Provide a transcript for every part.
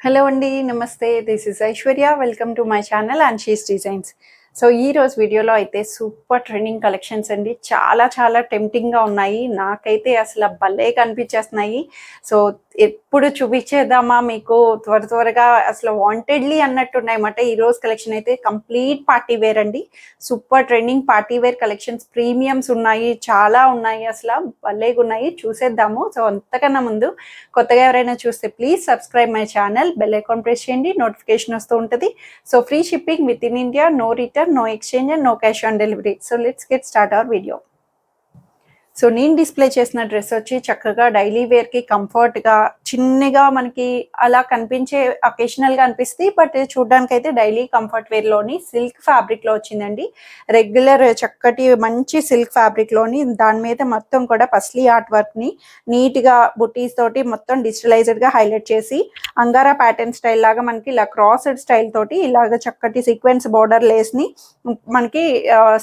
Hello అండి. నమస్తే. This is Aishwarya. Welcome to my channel Anshi's designs. So, ఈరోజు వీడియోలో అయితే సూపర్ ట్రెండింగ్ కలెక్షన్స్ అండి. చాలా చాలా టెంప్టింగ్‌గా ఉన్నాయి. నాకైతే అసల భలే కనిపించేస్తున్నాయి. సో, ఎప్పుడు చూపించేద్దామా మీకు త్వరగా అసలు వాంటెడ్‌లీ అన్నట్టున్నాయన్నమాట. ఈరోజు కలెక్షన్ అయితే కంప్లీట్ పార్టీ వేర్ అండి. Super trending party wear collections premiums ఉన్నాయి. చాలా ఉన్నాయి అసల. భలేగున్నాయి. చూసేద్దాము. సో, అంతకన్నా ముందు కొత్తగా ఎవరైనా చూస్తే please subscribe my channel. Bell icon press చేయండి. నోటిఫికేషన్ వస్తూ ఉంటుంది. So, free shipping within India, no return, no exchange and no cash on delivery. So let's get start our video. So నేను display చేసిన dress వచ్చి చక్కగా daily వేర్కి కంఫర్ట్గా చిన్నగా మనకి అలా కనిపించే అకేషనల్గా అనిపిస్తుంది. బట్ చూడడానికి అయితే డైలీ కంఫర్ట్ వేర్లోని సిల్క్ ఫ్యాబ్రిక్లో వచ్చిందండి. రెగ్యులర్ చక్కటి మంచి సిల్క్ ఫ్యాబ్రిక్లోని దాని మీద మొత్తం కూడా పస్లీ ఆర్ట్ వర్క్ని నీట్గా బుటీస్ తోటి మొత్తం డిజిటలైజ్డ్గా హైలైట్ చేసి అంగారా ప్యాటర్న్ స్టైల్ లాగా మనకి ఇలా క్రాస్డ్ స్టైల్ తోటి ఇలాగ చక్కటి సీక్వెన్స్ బోర్డర్ లేస్ని మనకి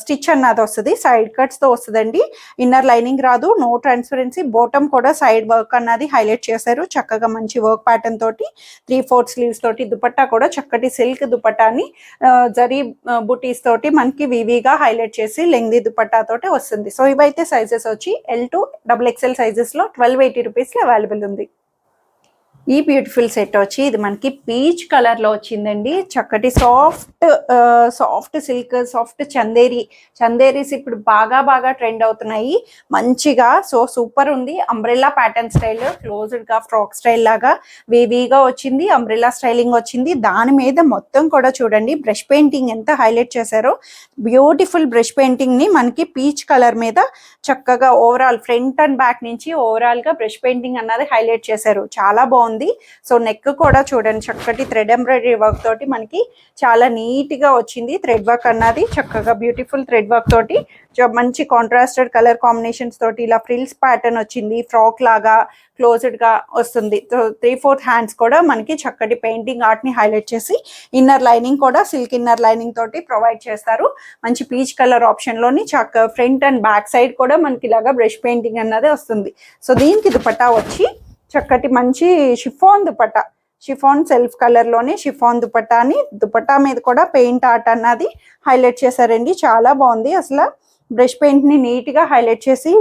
స్టిచ్ అన్నది వస్తుంది. సైడ్ కట్స్తో వస్తుందండి. ఇన్నర్ లైనింగ్ రాదు, నో ట్రాన్స్పరెన్సీ. బాటమ్ కూడా సైడ్ వర్క్ అన్నది హైలైట్ చేశారు. చక్కగా మంచి వర్క్ ప్యాటర్న్ తోటి 3/4 స్లీవ్స్ తోటి దుపట్టా కూడా చక్కటి సిల్క్ దుపట్టాని జరీ బుటీస్ తోటి మనకి వివిగా హైలైట్ చేసి లెంగ్దీ దుపట్టా తోటి వస్తుంది. సో ఇవైతే సైజెస్ వచ్చి L to XXL సైజెస్ లో 1280 రూపీస్ లో అవైలబుల్ ఉంది. ఈ బ్యూటిఫుల్ సెట్ వచ్చి ఇది మనకి పీచ్ కలర్ లో వచ్చిందండి. చక్కటి సాఫ్ట్ సిల్క్, సాఫ్ట్ చందేరీస్ ఇప్పుడు బాగా ట్రెండ్ అవుతున్నాయి మంచిగా. సో సూపర్ ఉంది. అంబ్రెల్లా ప్యాటర్న్ స్టైల్, క్లోజ్డ్ గా ఫ్రాక్ స్టైల్ లాగా వేవీగా వచ్చింది. అంబ్రెల్లా స్టైలింగ్ వచ్చింది. దాని మీద మొత్తం కూడా చూడండి బ్రష్ పెయింటింగ్ ఎంత హైలైట్ చేశారో. బ్యూటిఫుల్ బ్రష్ పెయింటింగ్ ని మనకి పీచ్ కలర్ మీద చక్కగా ఓవరాల్ ఫ్రంట్ అండ్ బ్యాక్ నుంచి ఓవరాల్ గా బ్రష్ పెయింటింగ్ అన్నది హైలైట్ చేశారు. చాలా బాగుంది. సో నెక్ కూడా చూడండి చక్కటి థ్రెడ్ ఎంబ్రాయిడరీ వర్క్ తోటి మనకి చాలా నీట్ గా వచ్చింది. థ్రెడ్ వర్క్ అన్నది చక్కగా బ్యూటిఫుల్ థ్రెడ్ వర్క్ తోటి మంచి కాంట్రాస్టెడ్ కలర్ కాంబినేషన్స్ తోటి ఇలా ఫ్రిల్స్ ప్యాటర్న్ వచ్చింది. ఫ్రాక్ లాగా క్లోజ్డ్ గా వస్తుంది. 3/4 హ్యాండ్స్ కూడా మనకి చక్కటి పెయింటింగ్ ఆర్ట్ ని హైలైట్ చేసి ఇన్నర్ లైనింగ్ కూడా సిల్క్ ఇన్నర్ లైనింగ్ తోటి ప్రొవైడ్ చేస్తారు. మంచి పీచ్ కలర్ ఆప్షన్ లోని ఫ్రంట్ అండ్ బ్యాక్ సైడ్ కూడా మనకి ఇలాగా బ్రష్ పెయింటింగ్ అన్నది వస్తుంది. సో దీనికి దుపట్టా వచ్చి చక్కటి మంచి షిఫాన్ సెల్ఫ్ కలర్ లోనే షిఫాన్ దుపట్టాని దుపట్టా మీద కూడా పెయింట్ ఆర్ట్ అన్నది హైలైట్ చేశారండి. చాలా బాగుంది. అసలు బ్రష్ పెయింట్ ని నీట్ గా హైలైట్ చేసి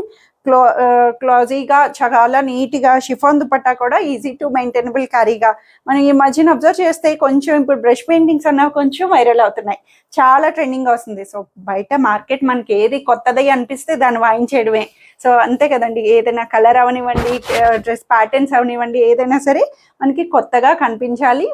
క్లాజీగా చాలా నీట్గా షిఫాన్ దుపట్టా కూడా ఈజీ టు మెయింటైనబుల్ క్యారీగా మనం ఈ మధ్యన అబ్జర్వ్ చేస్తే కొంచెం ఇప్పుడు బ్రష్ పెయింటింగ్స్ అన్నవి కొంచెం వైరల్ అవుతున్నాయి. చాలా ట్రెండింగ్ వస్తుంది. సో బయట మార్కెట్ మనకి ఏది కొత్తది అనిపిస్తే దాన్ని వాయించేయడమే. సో అంతే కదండి. ఏదైనా కలర్ అవనివ్వండి, డ్రెస్ ప్యాటర్న్స్ అవనివ్వండి, ఏదైనా సరే మనకి కొత్తగా కనిపించాలి,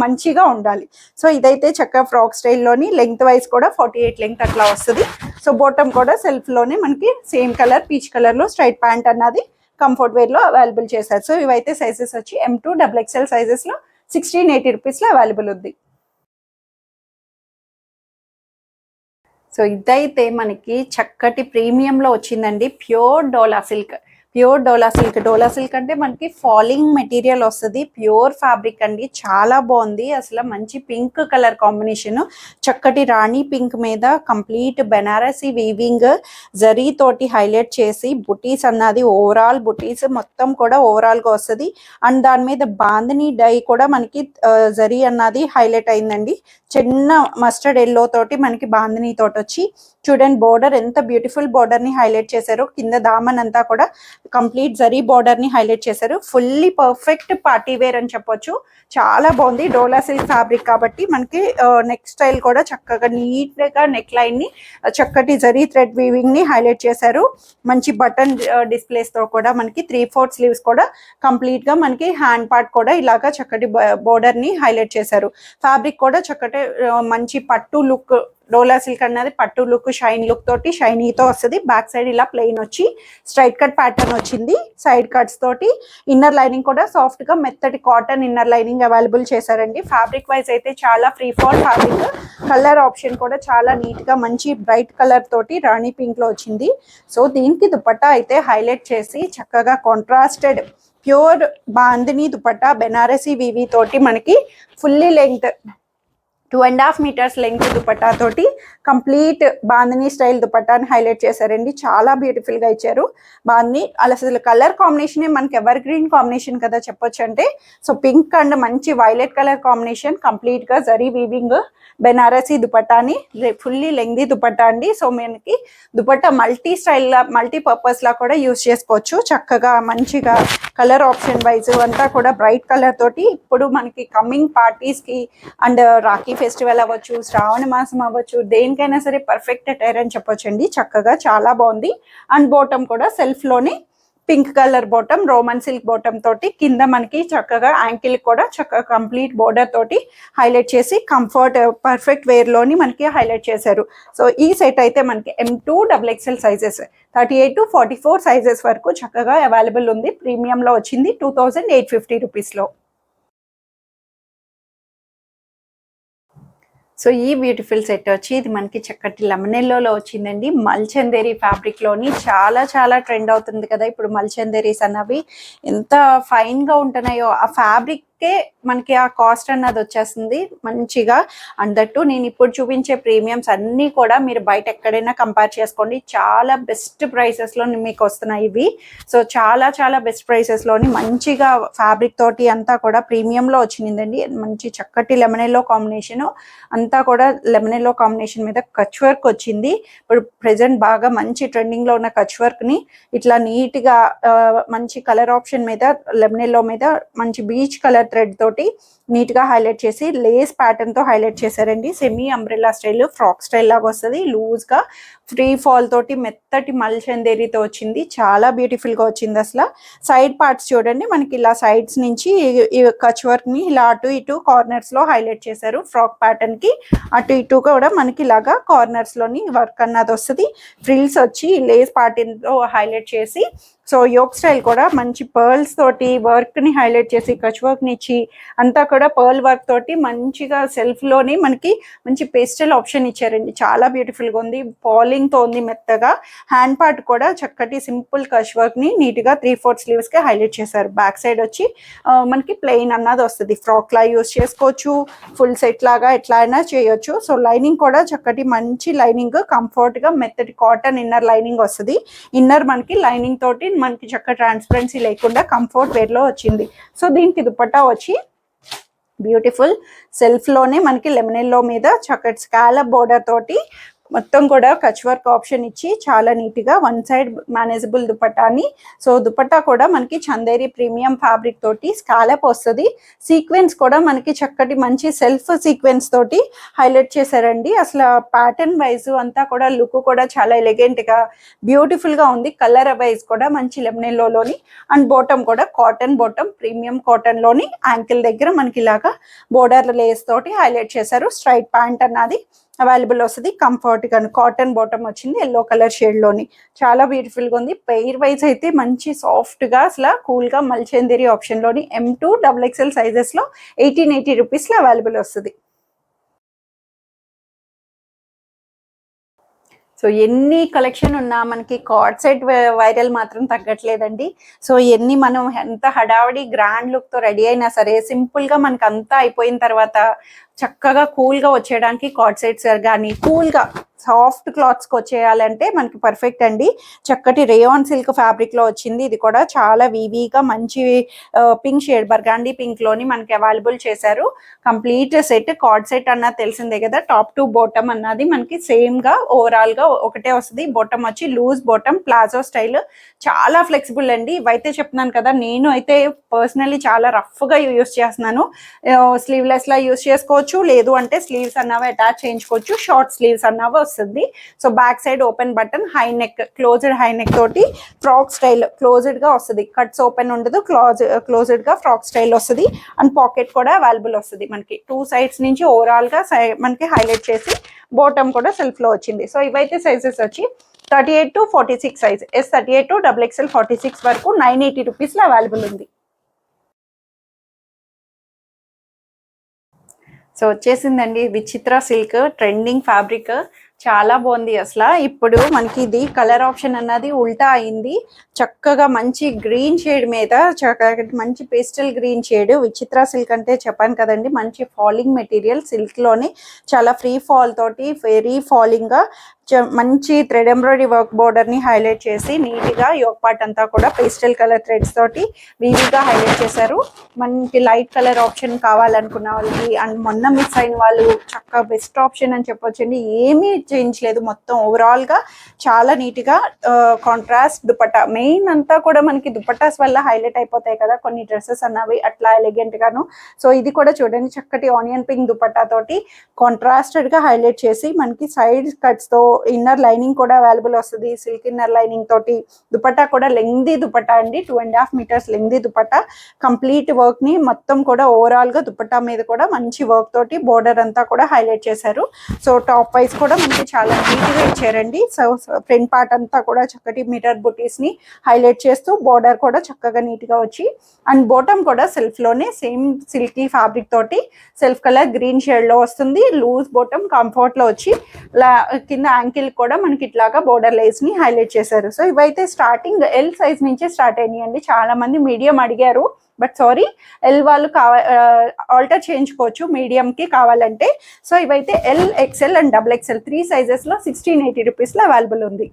మంచిగా ఉండాలి. సో ఇదైతే చక్కగా ఫ్రాక్ స్టైల్లోని లెంగ్త్ వైజ్ కూడా 48 లెంగ్త్ అట్లా వస్తుంది. సో బాటమ్ కూడా సెల్ఫ్లోనే మనకి సేమ్ కలర్ పీచ్ కలర్లో స్ట్రైట్ ప్యాంట్ అన్నది కంఫర్ట్ వేర్లో అవైలబుల్ చేశారు. సో ఇవైతే సైజెస్ వచ్చి M to XXL సైజెస్లో 1680 రూపీస్లో అవైలబుల్ ఉంది. సో ఇదైతే మనకి చక్కటి ప్రీమియంలో వచ్చిందండి. డోలా సిల్క్ అంటే మనకి ఫాలింగ్ మెటీరియల్ వస్తుంది. ప్యూర్ ఫ్యాబ్రిక్ అండి. చాలా బాగుంది. అసలు మంచి పింక్ కలర్ కాంబినేషన్, చక్కటి రాణి పింక్ మీద కంప్లీట్ బెనారసీ వీవింగ్ జరీ తోటి హైలైట్ చేసి బుటీస్ అన్నది ఓవరాల్ బుటీస్ మొత్తం కూడా ఓవరాల్ గా వస్తుంది. అండ్ దాని మీద బాందిని డై కూడా మనకి జరీ అన్నది హైలైట్ అయిందండి. చిన్న మస్టర్డ్ ఎల్లో తోటి మనకి బాందిని తోటి వచ్చి చూడండి బోర్డర్ ఎంత బ్యూటిఫుల్ బోర్డర్ ని హైలైట్ చేశారు. కింద దామన్ అంతా కూడా కంప్లీట్ జరీ బోర్డర్ ని హైలైట్ చేశారు. ఫుల్లీ పర్ఫెక్ట్ పార్టీ వేర్ అని చెప్పొచ్చు. చాలా బాగుంది. డోలా సిల్క్ ఫ్యాబ్రిక్ కాబట్టి మనకి నెక్ స్టైల్ కూడా చక్కగా నీట్ గా నెక్ లైన్ ని చక్కటి జరీ థ్రెడ్ వీవింగ్ ని హైలైట్ చేశారు. మంచి బటన్ డిస్ప్లేస్ తో కూడా మనకి 3/4 స్లీవ్స్ కూడా కంప్లీట్ గా మనకి హ్యాండ్ పార్ట్ కూడా ఇలాగా చక్కటి బోర్డర్ ని హైలైట్ చేశారు. ఫ్యాబ్రిక్ కూడా చక్కటి మంచి పట్టు లుక్, డోలా సిల్క్ అన్నది పట్టు లుక్ షైన్ లుక్ తోటి షైనీతో వస్తుంది. బ్యాక్ సైడ్ ఇలా ప్లెయిన్ వచ్చి స్ట్రైట్ కట్ ప్యాటర్న్ వచ్చింది. సైడ్ కట్స్ తోటి ఇన్నర్ లైనింగ్ కూడా సాఫ్ట్ గా మెత్తటి కాటన్ ఇన్నర్ లైనింగ్ అవైలబుల్ చేశారండి. ఫ్యాబ్రిక్ వైజ్ అయితే చాలా free fall fabric. Colour option కూడా చాలా నీట్ గా మంచి బ్రైట్ కలర్ తోటి రాణి పింక్ లో వచ్చింది. సో దీనికి దుపట్టా అయితే హైలైట్ చేసి చక్కగా కాంట్రాస్టెడ్ ప్యూర్ బాందిని దుపట్టా బెనారసీ వివి తోటి మనకి fully length 2.5 metres length dupatta తోటి కంప్లీట్ బాందిని స్టైల్ దుపట్టాని హైలైట్ చేశారండి. చాలా బ్యూటిఫుల్గా ఇచ్చారు బాందిని. అసలు కలర్ కాంబినేషనే మనకి ఎవర్ గ్రీన్ కాంబినేషన్ కదా చెప్పొచ్చు అంటే. సో పింక్ అండ్ మంచి వైలెట్ కలర్ కాంబినేషన్, కంప్లీట్గా జరీ వీవింగ్ బెనారసీ దుపట్టాని, ఫుల్లీ లెంగ్దీ దుపట్టా అండి. సో మనకి దుపట్టా మల్టీ స్టైల్ లా, మల్టీ పర్పస్ లా కూడా యూస్ చేసుకోవచ్చు. చక్కగా మంచిగా కలర్ ఆప్షన్ వైజ్ అంతా కూడా బ్రైట్ కలర్ తోటి ఇప్పుడు మనకి కమింగ్ పార్టీస్ కి అండ్ రాఖీ ఫెస్టివల్ అవ్వచ్చు, శ్రావణ మాసం అవ్వచ్చు, దేనికైనా సరే పర్ఫెక్ట్ అటైర్ అని చెప్పొచ్చండి. చక్కగా చాలా బాగుంది. అండ్ బాటమ్ కూడా సెల్ఫ్ లోని pink colour bottom, Roman silk bottom తోటి కింద మనకి చక్కగా యాంకిల్ కూడా చక్కగా కంప్లీట్ బోర్డర్ తోటి హైలైట్ చేసి కంఫర్ట్ పర్ఫెక్ట్ వేర్ లోని మనకి హైలైట్ చేశారు. సో ఈ సెట్ అయితే మనకి M2 XXL sizes 38 to 44 sizes వరకు చక్కగా అవైలబుల్ ఉంది. ప్రీమియంలో వచ్చింది 2850 రూపీస్లో. సో ఈ బ్యూటిఫుల్ సెట్ వచ్చి ఇది మనకి చక్కటి లెమనెల్లోలో వచ్చిందండి. మల్చందేరి ఫ్యాబ్రిక్లోని చాలా చాలా ట్రెండ్ అవుతుంది కదా ఇప్పుడు మల్చందేరీస్ అన్నవి. ఎంత ఫైన్గా ఉంటున్నాయో ఆ ఫ్యాబ్రిక్కే మనకి ఆ కాస్ట్ అన్నది వచ్చేస్తుంది మంచిగా. అందట్టు నేను ఇప్పుడు చూపించే ప్రీమియమ్స్ అన్నీ కూడా మీరు బయట ఎక్కడైనా కంపేర్ చేసుకోండి, చాలా బెస్ట్ ప్రైసెస్లో మీకు వస్తున్నాయి ఇవి. సో చాలా చాలా బెస్ట్ ప్రైసెస్లోని మంచిగా ఫ్యాబ్రిక్ తోటి అంతా కూడా ప్రీమియంలో వచ్చిందండి. మంచి చక్కటి లెమనెల్లో కాంబినేషను, అంతా కూడా లెమనెల్లో కాంబినేషన్ మీద కచ్ వర్క్ వచ్చింది. ఇప్పుడు ప్రెసెంట్ బాగా మంచి ట్రెండింగ్ లో ఉన్న కచ్ వర్క్ ని ఇట్లా నీట్ గా మంచి కలర్ ఆప్షన్ మీద లెమనెల్లో మీద మంచి బీచ్ కలర్ థ్రెడ్ తోటి నీట్ గా హైలైట్ చేసి లేస్ ప్యాటర్న్ తో హైలైట్ చేశారండి. Semi umbrella style, frock style లాగా వస్తుంది. లూజ్ గా ఫ్రీ ఫాల్ తోటి మెత్తటి మల్చందేరితో వచ్చింది. చాలా బ్యూటిఫుల్ గా వచ్చింది. అసలు సైడ్ పార్ట్స్ చూడండి, మనకి ఇలా సైడ్స్ నుంచి కచ్ వర్క్ ని ఇలా అటు ఇటు కార్నర్స్ లో హైలైట్ చేశారు. ఫ్రాక్ ప్యాటర్న్ కి అటు ఇటు కూడా మనకి ఇలాగా కార్నర్స్ లోని వర్క్ అన్నది వస్తుంది. ఫ్రిల్స్ వచ్చి లేస్ ప్యాటర్న్ తో హైలైట్ చేసి, సో యోక్ స్టైల్ కూడా మంచి పర్ల్స్ తోటి వర్క్ ని హైలైట్ చేసి కచ్ వర్క్ ని ఇచ్చి అంతా కూడా పర్ల్ వర్క్ తోటి మంచిగా సెల్ఫ్ లోని మనకి మంచి పేస్టల్ ఆప్షన్ ఇచ్చారండి. చాలా బ్యూటిఫుల్ గా ఉంది. పాలింగ్ తో ఉంది మెత్తగా. హ్యాండ్ పార్ట్ కూడా చక్కటి సింపుల్ కచ్ వర్క్ ని నీట్ గా 3/4 స్లీవ్స్ కి హైలైట్ చేశారు. బ్యాక్ సైడ్ వచ్చి మనకి ప్లెయిన్ అన్నది వస్తుంది. ఫ్రాక్ లా యూస్ చేసుకోవచ్చు, ఫుల్ సెట్ లాగా ఎట్లా అయినా చేయొచ్చు. సో లైనింగ్ కూడా చక్కటి మంచి లైనింగ్, కంఫర్ట్ గా మెత్తటి కాటన్ ఇన్నర్ లైనింగ్ వస్తుంది. ఇన్నర్ మనకి లైనింగ్ తోటి మనకి చక్క ట్రాన్స్పరెన్సీ లేకుండా కంఫర్ట్ వేర్ లో వచ్చింది. సో దీనికి దుపట్టా వచ్చి బ్యూటిఫుల్ సెల్ఫ్ లోనే మనకి లెమనెల్లో మీద చక్కటి స్కాలప్ బోర్డర్ తోటి మొత్తం కూడా కచ్ వర్క్ ఆప్షన్ ఇచ్చి చాలా నీట్గా వన్ సైడ్ మేనేజబుల్ దుపట్టాని. సో దుపట్టా కూడా మనకి చందేరి ప్రీమియం ఫ్యాబ్రిక్ తోటి స్కాలప్ వస్తుంది. సీక్వెన్స్ కూడా మనకి చక్కటి మంచి సెల్ఫ్ సీక్వెన్స్ తోటి హైలైట్ చేశారండి. అసలు ప్యాటర్న్ వైజ్ అంతా కూడా లుక్ కూడా చాలా ఎలిగెంట్గా బ్యూటిఫుల్గా ఉంది. కలర్ వైజ్ కూడా మంచి లెమనెల్లోని అండ్ బాటమ్ కూడా కాటన్ బాటమ్, ప్రీమియం కాటన్లోని యాంకిల్ దగ్గర మనకి ఇలాగా బోర్డర్ లేస్ తోటి హైలైట్ చేశారు. స్ట్రైట్ ప్యాంట్ అన్నది అవైలబుల్ వస్తుంది. కంఫర్ట్ గా కాటన్ బాటమ్ వచ్చింది ఎల్లో కలర్ షేడ్ లోని. చాలా బ్యూటిఫుల్ గా ఉంది. పెయిర్ వైజ్ అయితే మంచి సాఫ్ట్ గా అసలు కూల్ గా మల్చందేరి ఆప్షన్ లోని M2 XXL సైజెస్ లో 1880 రూపీస్ లో అవైలబుల్ వస్తుంది. సో ఎన్ని కలెక్షన్ ఉన్నా మనకి కార్డ్ సెట్ వైరల్ మాత్రం తగ్గట్లేదండి. సో ఎన్ని మనం ఎంత హడావిడి గ్రాండ్ లుక్తో రెడీ అయినా సరే సింపుల్గా మనకు అంతా అయిపోయిన తర్వాత చక్కగా కూల్గా వచ్చేయడానికి కార్డ్ సెట్స్ కానీ కూల్గా సాఫ్ట్ క్లాత్స్కి వచ్చేయాలంటే మనకి పర్ఫెక్ట్ అండి. చక్కటి రేయాన్ సిల్క్ ఫ్యాబ్రిక్లో వచ్చింది. ఇది కూడా చాలా వీవీగా మంచి పింక్ షేడ్, బర్గాండీ పింక్లోని మనకి అవైలబుల్ చేశారు. కంప్లీట్ సెట్ కార్డ్ సెట్ అన్నది తెలిసిందే కదా. టాప్ టు బాటమ్ అన్నది మనకి సేమ్గా ఓవరాల్గా ఒకటే వస్తుంది. బాటమ్ వచ్చి లూజ్ బాటమ్, ప్లాజో స్టైల్, చాలా ఫ్లెక్సిబుల్ అండి. ఇవైతే చెప్తున్నాను కదా, నేను అయితే పర్సనల్లీ చాలా రఫ్గా యూస్ చేస్తున్నాను. స్లీవ్లెస్లా యూస్ చేసుకోవచ్చు, లేదు అంటే స్లీవ్స్ అన్నవి అటాచ్ చేయించుకోవచ్చు. షార్ట్ స్లీవ్స్ అన్నవి వస్తుంది. So back side open button, high neck, closed high neck తోటి ఫ్రాక్ స్టైల్ క్లోజ్డ్ గా వస్తుంది. కట్స్ ఓపెన్ ఉండదు, క్లోజ్డ్ గా ఫ్రాక్ స్టైల్ వస్తుంది. అండ్ పాకెట్ కూడా అవైలబుల్ వస్తుంది. మనకి టూ సైడ్స్ నుంచి ఓవరాల్ గా మనకి హైలైట్ చేసి బాటమ్ కూడా సెల్ఫ్ లో వచ్చింది. సో ఇవైతే సైజెస్ వచ్చి 38 to 46 size, S38 to XXL 46 వరకు 980 రూపీస్ లో అవైలబుల్ ఉంది. సో వచ్చేసిందండి విచిత్ర సిల్క్ ట్రెండింగ్ ఫ్యాబ్రిక్. చాలా బాగుంది అసలు. ఇప్పుడు మనకి ఇది కలర్ ఆప్షన్ అన్నది ఉల్టా అయింది. చక్కగా మంచి గ్రీన్ షేడ్ మీద చక్కగా మంచి పేస్టల్ గ్రీన్ షేడ్. విచిత్ర సిల్క్ అంటే చెప్పాను కదండి, మంచి ఫాలింగ్ మెటీరియల్. సిల్క్ లోనే చాలా ఫ్రీ ఫాల్ తోటి వెరీ ఫాలింగ్ గా మంచి థ్రెడ్ ఎంబ్రాయిడరీ వర్క్ బోర్డర్ ని హైలైట్ చేసి నీట్ గా యోక్ పార్ట్ అంతా కూడా పేస్టల్ కలర్ థ్రెడ్స్ తోటి వీవీగా హైలైట్ చేశారు. మనకి లైట్ కలర్ ఆప్షన్ కావాలనుకున్న వాళ్ళకి అండ్ మొన్న మిస్ అయిన వాళ్ళు చక్కగా బెస్ట్ ఆప్షన్ అని చెప్పొచ్చండి. ఏమీ చేంజ్ లేదు, మొత్తం ఓవరాల్ గా చాలా నీట్ గా కాంట్రాస్ట్ దుపట్టా. మెయిన్ అంతా కూడా మనకి దుపట్టాస్ వల్ల హైలైట్ అయిపోతాయి కదా కొన్ని డ్రెస్సెస్ అన్నవి, అట్లా ఎలిగెంట్ గాను. సో ఇది కూడా చూడండి, చక్కటి ఆనియన్ పింక్ దుపట్టా తోటి కాంట్రాస్టెడ్ గా హైలైట్ చేసి మనకి సైడ్ కట్స్ తో ఇన్నర్ లైనింగ్ కూడా అవైలబుల్ వస్తుంది. సిల్క్ ఇన్నర్ లైనింగ్ తోటి దుపట్టా కూడా లెంగ్దీ దుపట్టా అండి, 2.5 meters lengthy dupatta. Complete work ని మొత్తం కూడా ఓవరాల్ గా దుపట్టా మీద కూడా మంచి వర్క్ తోటి బోర్డర్ అంతా కూడా హైలైట్ చేశారు. సో టాప్ వైస్ కూడా మనకి చాలా నీట్ గా ఇచ్చారండి. సో ఫ్రంట్ పార్ట్ అంతా కూడా చక్కటి మిర్రర్ బుటీస్ ని హైలైట్ చేస్తూ బోర్డర్ కూడా చక్కగా నీట్ గా వచ్చి అండ్ బాటమ్ కూడా సెల్ఫ్ లోనే సేమ్ సిల్కీ ఫ్యాబ్రిక్ తోటి సెల్ఫ్ కలర్ గ్రీన్ షేడ్ లో వస్తుంది. లూజ్ బాటమ్ కంఫర్ట్ లో వచ్చి కింద యాంకిల్ కూడా మనకి ఇట్లాగా బోర్డర్ లేస్ ని హైలైట్ చేశారు. సో ఇవైతే స్టార్టింగ్ ఎల్ సైజ్ నుంచే స్టార్ట్ అయినాయండి. చాలా మంది మీడియం అడిగారు, బట్ సారీ, ఎల్ వాళ్ళు ఆల్టర్ చేయించుకోవచ్చు మీడియం కి కావాలంటే. సో ఇవైతే L, XL and XXL 3 sizes లో 1680 రూపీస్ లో అవైలబుల్ ఉంది.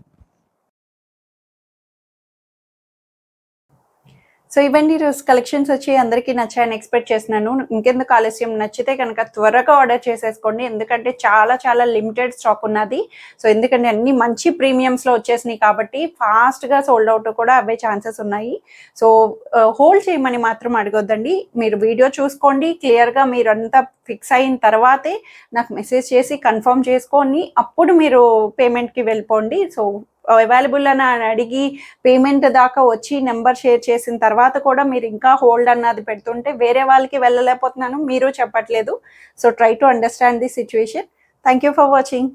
సో ఇవన్నీ రోజు కలెక్షన్స్ వచ్చి అందరికీ నచ్చాయని ఎక్స్పెక్ట్ చేస్తున్నాను. ఇంకెందుకు ఆలస్యం, నచ్చితే కనుక త్వరగా ఆర్డర్ చేసేసుకోండి, ఎందుకంటే చాలా చాలా లిమిటెడ్ స్టాక్ ఉన్నది. సో ఎందుకంటే అన్ని మంచి ప్రీమియమ్స్లో వచ్చేసినాయి కాబట్టి ఫాస్ట్గా సోల్డ్ అవుట్ కూడా అవే ఛాన్సెస్ ఉన్నాయి. సో హోల్డ్ చేయమని మాత్రం అడగొద్దండి, మీరు వీడియో చూసుకోండి క్లియర్గా, మీరు అంతా ఫిక్స్ అయిన తర్వాతే నాకు మెసేజ్ చేసి కన్ఫర్మ్ చేసుకొని అప్పుడు మీరు పేమెంట్కి వెళ్ళిపోండి. సో అవైలబుల్ అని అడిగి పేమెంట్ దాకా వచ్చి నెంబర్ షేర్ చేసిన తర్వాత కూడా మీరు ఇంకా హోల్డ్ అన్నది పెడుతుంటే వేరే వాళ్ళకి వెళ్ళలేకపోతున్నాను, మీరు చెప్పట్లేదు. So try to understand the situation. Thank you for watching.